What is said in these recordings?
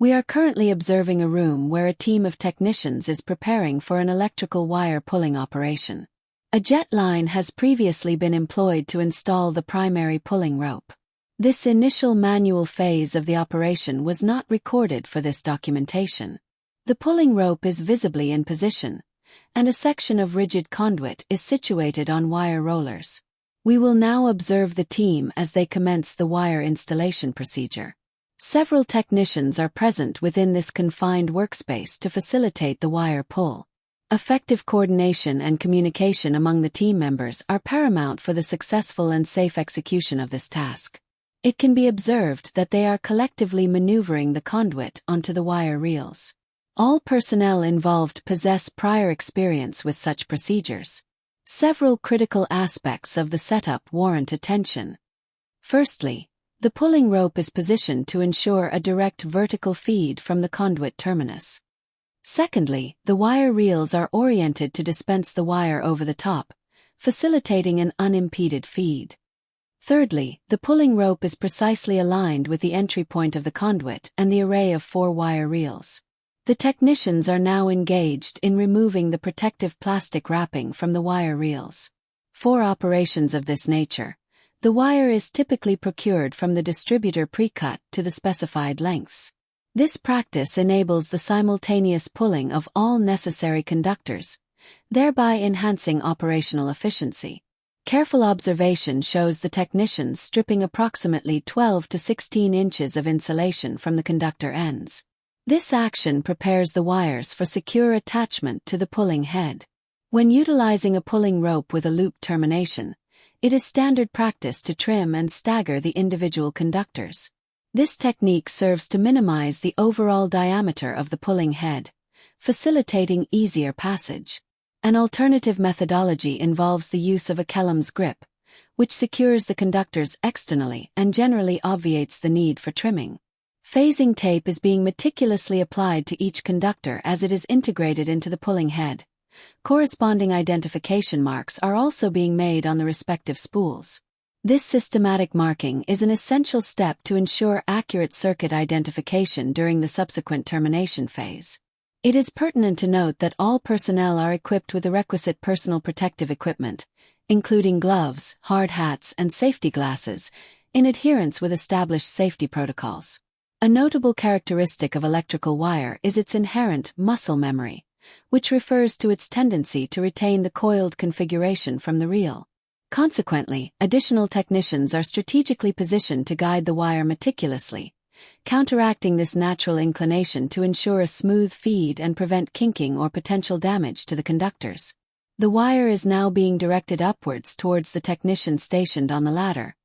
We are currently observing a room where a team of technicians is preparing for an electrical wire pulling operation. A jet line has previously been employed to install the primary pulling rope. This initial manual phase of the operation was not recorded for this documentation. The pulling rope is visibly in position, and a section of rigid conduit is situated on wire rollers. We will now observe the team as they commence the wire installation procedure. Several technicians are present within this confined workspace to facilitate the wire pull. Effective coordination and communication among the team members are paramount for the successful and safe execution of this task. It can be observed that they are collectively maneuvering the conduit onto the wire reels. All personnel involved possess prior experience with such procedures. Several critical aspects of the setup warrant attention. Firstly, the pulling rope is positioned to ensure a direct vertical feed from the conduit terminus. Secondly, the wire reels are oriented to dispense the wire over the top, facilitating an unimpeded feed. Thirdly, the pulling rope is precisely aligned with the entry point of the conduit and the array of 4 wire reels. The technicians are now engaged in removing the protective plastic wrapping from the wire reels. For operations of this nature, the wire is typically procured from the distributor pre-cut to the specified lengths. This practice enables the simultaneous pulling of all necessary conductors, thereby enhancing operational efficiency. Careful observation shows the technicians stripping approximately 12 to 16 inches of insulation from the conductor ends. This action prepares the wires for secure attachment to the pulling head. When utilizing a pulling rope with a loop termination, it is standard practice to trim and stagger the individual conductors. This technique serves to minimize the overall diameter of the pulling head, facilitating easier passage. An alternative methodology involves the use of a Kellam's grip, which secures the conductors externally and generally obviates the need for trimming. Phasing tape is being meticulously applied to each conductor as it is integrated into the pulling head. Corresponding identification marks are also being made on the respective spools. This systematic marking is an essential step to ensure accurate circuit identification during the subsequent termination phase. It is pertinent to note that all personnel are equipped with the requisite personal protective equipment, including gloves, hard hats, and safety glasses, in adherence with established safety protocols. A notable characteristic of electrical wire is its inherent muscle memory, which refers to its tendency to retain the coiled configuration from the reel. Consequently, additional technicians are strategically positioned to guide the wire meticulously, counteracting this natural inclination to ensure a smooth feed and prevent kinking or potential damage to the conductors. The wire is now being directed upwards towards the technician stationed on the ladder,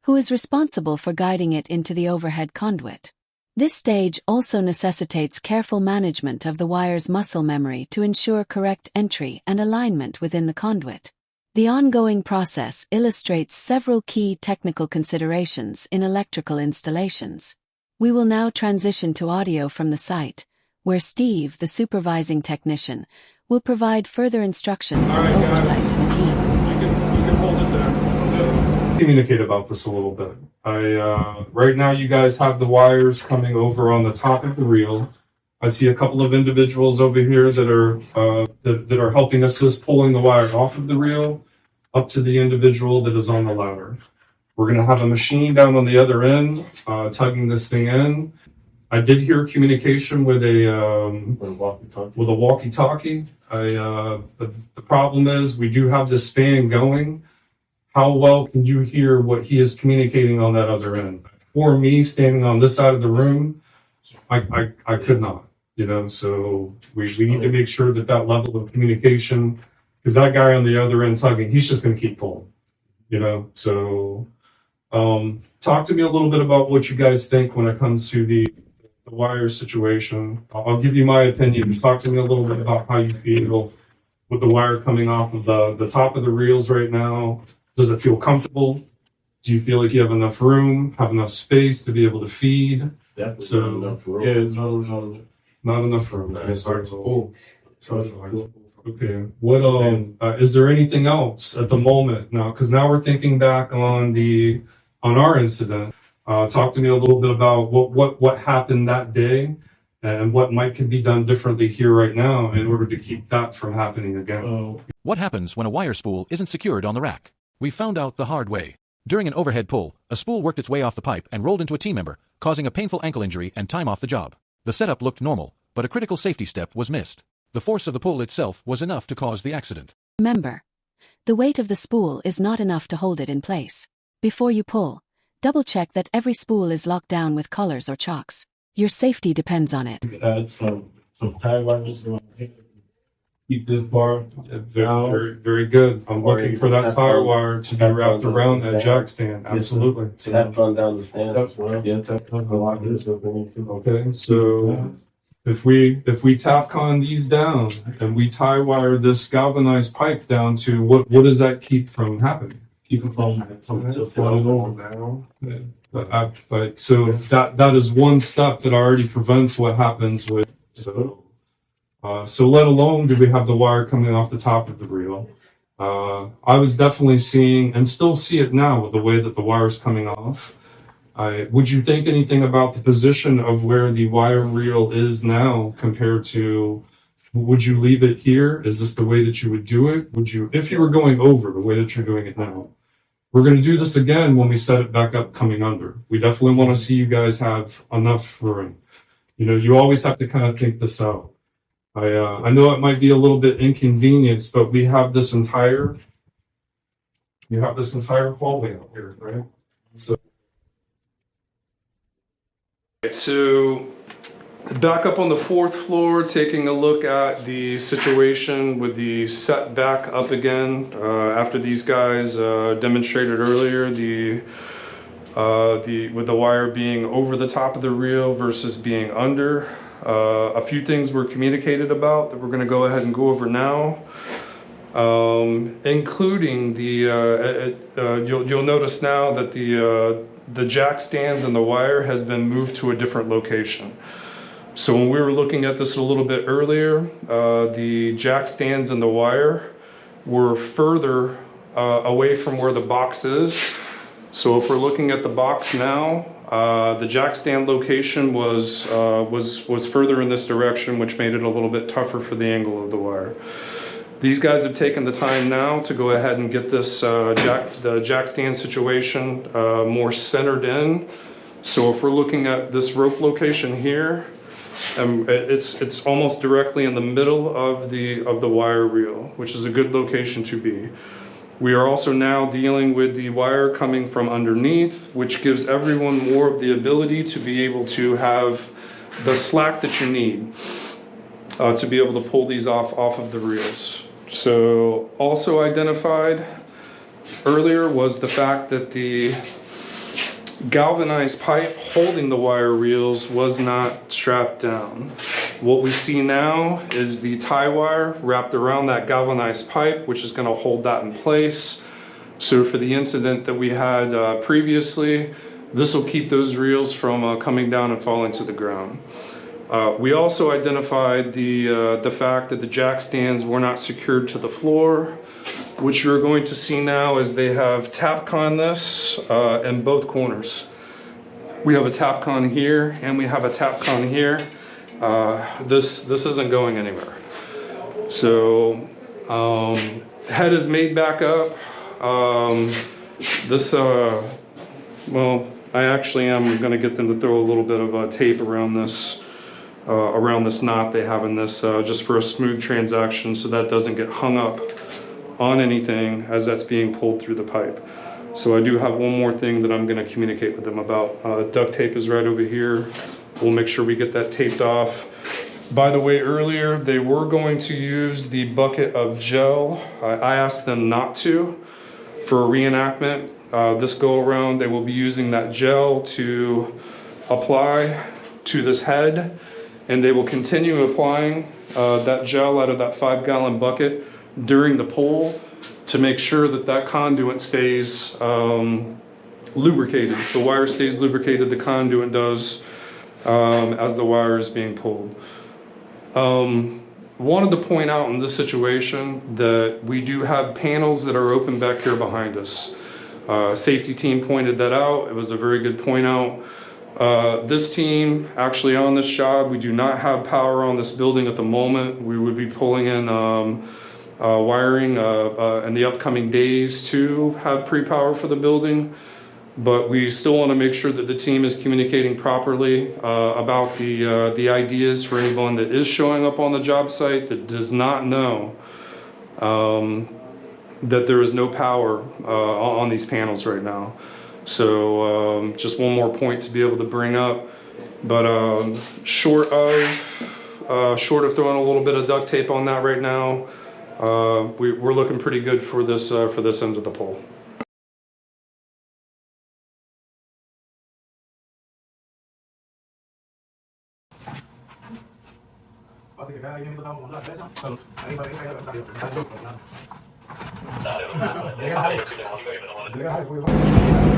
who is responsible for guiding it into the overhead conduit. This stage also necessitates careful management of the wire's muscle memory to ensure correct entry and alignment within the conduit. The ongoing process illustrates several key technical considerations in electrical installations. We will now transition to audio from the site, where Steve, the supervising technician, will provide further instructions and oversight to the team. You can hold it there. So, communicate about this a little bit. Right now you guys have the wires coming over on the top of the reel. I see a couple of individuals over here that are helping assist pulling the wire off of the reel up to the individual that is on the ladder. We're going to have a machine down on the other end, tugging this thing in. I did hear communication with a walkie-talkie. The problem is we do have this fan going. How well can you hear what he is communicating on that other end? For me, standing on this side of the room, I could not. So we need to make sure that level of communication, because that guy on the other end tugging, he's just going to keep pulling. So talk to me a little bit about what you guys think when it comes to the wire situation. I'll give you my opinion. Talk to me a little bit about how you feel with the wire coming off of the top of the reels right now. Does it feel comfortable? Do you feel like you have enough room, have enough space to be able to feed? Definitely not enough room. Yeah, not enough room. It's hard to pull. Okay. What is there anything else at the moment now? Because now we're thinking back on our incident. Talk to me a little bit about what happened that day and what might could be done differently here right now in order to keep that from happening again. What happens when a wire spool isn't secured on the rack? We found out the hard way. During an overhead pull, a spool worked its way off the pipe and rolled into a team member, causing a painful ankle injury and time off the job. The setup looked normal, but a critical safety step was missed. The force of the pull itself was enough to cause the accident. Remember, the weight of the spool is not enough to hold it in place. Before you pull, double-check that every spool is locked down with collars or chocks. Your safety depends on it. Add some tie wires around here. Keep this bar down. Very good. I'm Or looking you for that have tire one- wire to be have wrapped one around down that the jack stand. stand. Absolutely. So that run down the stands as well. Yeah, tap on the lock is open too. Okay, so if we TAFCON these down and we tie wire this galvanized pipe down to what does that keep from happening? Keep it from falling over. But so that is one step that already prevents what happens with so let alone do we have the wire coming off the top of the reel. I was definitely seeing and still see it now with the way that the wire is coming off. Would you think anything about the position of where the wire reel is now compared to, would you leave it here? Is this the way that you would do it? Would you, if you were going over the way that you're doing it now? We're going to do this again when we set it back up coming under. We definitely want to see you guys have enough room. You know, you always have to kind of think this out. I know it might be a little bit inconvenienced, but we have this entire hallway out here, right? So back up on the fourth floor, taking a look at the situation with the setback up again. After these guys demonstrated earlier with the wire being over the top of the reel versus being under. A few things were communicated about that we're going to go ahead and go over now, including you'll notice now that the jack stands and the wire has been moved to a different location. So when we were looking at this a little bit earlier, the jack stands and the wire were further away from where the box is. So if we're looking at the box now, the jack stand location was further in this direction, which made it a little bit tougher for the angle of the wire. These guys have taken the time now to go ahead and get this the jack stand situation more centered in. So if we're looking at this rope location here, it's almost directly in the middle of the wire reel, which is a good location to be. We are also now dealing with the wire coming from underneath, which gives everyone more of the ability to be able to have the slack that you need to be able to pull these off of the reels. So also identified earlier was the fact that the galvanized pipe holding the wire reels was not strapped down. What we see now is the tie wire wrapped around that galvanized pipe, which is going to hold that in place. So for the incident that we had previously, this will keep those reels from coming down and falling to the ground. We also identified the fact that the jack stands were not secured to the floor. What you're going to see now is they have TAPCON this in both corners. We have a TAPCON here and we have a TAPCON here. This isn't going anywhere. So head is made back up. Well, I actually am going to get them to throw a little bit of tape around this knot they have in this just for a smooth transaction so that doesn't get hung up on anything as that's being pulled through the pipe. So I do have one more thing that I'm going to communicate with them about. Duct tape is right over here. We'll make sure we get that taped off. By the way, earlier they were going to use the bucket of gel. I asked them not to for a reenactment. This go around they will be using that gel to apply to this head, and they will continue applying that gel out of that 5-gallon bucket during the pull to make sure that that conduit stays lubricated. The wire stays lubricated, the conduit does as the wire is being pulled. Wanted to point out in this situation that we do have panels that are open back here behind us. Safety team pointed that out. It was a very good point out. This team, actually on this job, we do not have power on this building at the moment. We would be pulling in wiring in the upcoming days to have pre-power for the building. But we still want to make sure that the team is communicating properly about the ideas for anyone that is showing up on the job site that does not know that there is no power on these panels right now. So just one more point to be able to bring up, but short of throwing a little bit of duct tape on that right now, we're looking pretty good for this end of the pole. Dale.